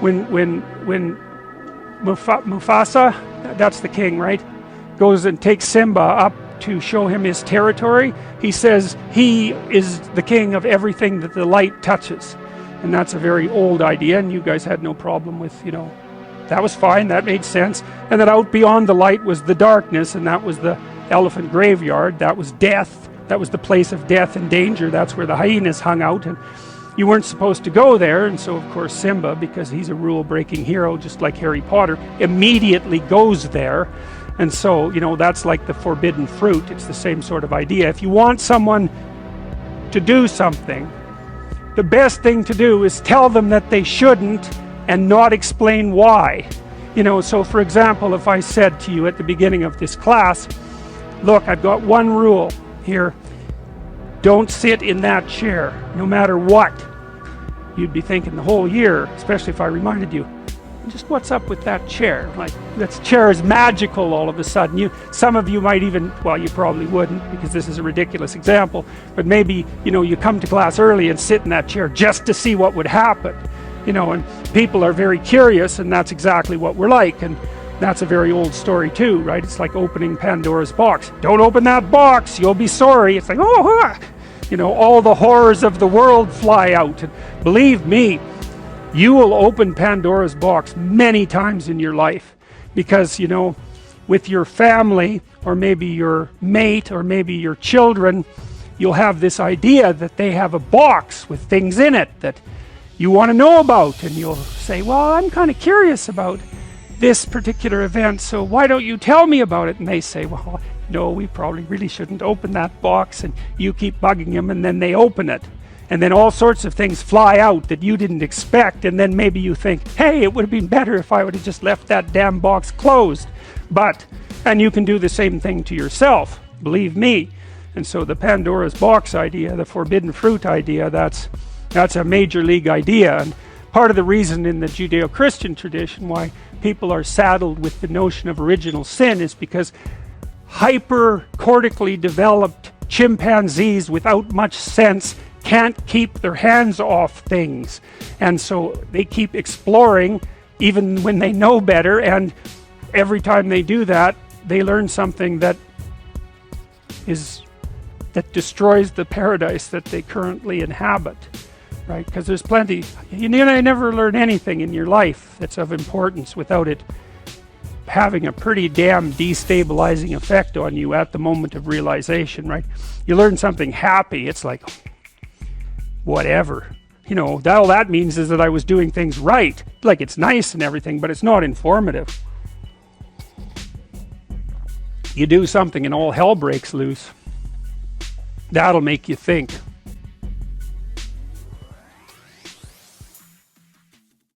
when Mufasa, that's the king, right, goes and takes Simba up to show him his territory, he says he is the king of everything that the light touches. And that's a very old idea, and you guys had no problem with, that was fine, that made sense. And that out beyond the light was the darkness, and that was the elephant graveyard, that was death, that was the place of death and danger, that's where the hyenas hung out, and you weren't supposed to go there. And so of course Simba, because he's a rule-breaking hero just like Harry Potter, immediately goes there. And so that's like the forbidden fruit. It's the same sort of idea. If you want someone to do something, the best thing to do is tell them that they shouldn't and not explain why. So for example, if I said to you at the beginning of this class, look, I've got one rule here, don't sit in that chair no matter what, you'd be thinking the whole year, especially if I reminded you, just what's up with that chair? Like, that chair is magical all of a sudden. Some of you might even, well, you probably wouldn't, because this is a ridiculous example, but maybe you come to class early and sit in that chair just to see what would happen. And people are very curious, and that's exactly what we're like. And that's a very old story too, right? It's like opening Pandora's box. Don't open that box, you'll be sorry. It's like, all the horrors of the world fly out. And believe me, you will open Pandora's box many times in your life, because with your family, or maybe your mate, or maybe your children, you'll have this idea that they have a box with things in it that you want to know about, and you'll say, well, I'm kind of curious about this particular event, so why don't you tell me about it? And they say, well, no, we probably really shouldn't open that box, and you keep bugging them, and then they open it, and then all sorts of things fly out that you didn't expect, and then maybe you think, hey, it would have been better if I would have just left that damn box closed. And you can do the same thing to yourself, believe me. And so the Pandora's box idea, the forbidden fruit idea, that's a major league idea. And part of the reason in the Judeo-Christian tradition why people are saddled with the notion of original sin is because hyper-cortically developed chimpanzees without much sense can't keep their hands off things, and so they keep exploring even when they know better, and every time they do that, they learn something that destroys the paradise that they currently inhabit, right? Because there's plenty, you never learn anything in your life that's of importance without it having a pretty damn destabilizing effect on you at the moment of realization, right? You learn something happy, it's like, whatever, all that means is that I was doing things right. Like, it's nice and everything, but it's not informative. You do something and all hell breaks loose. That'll make you think.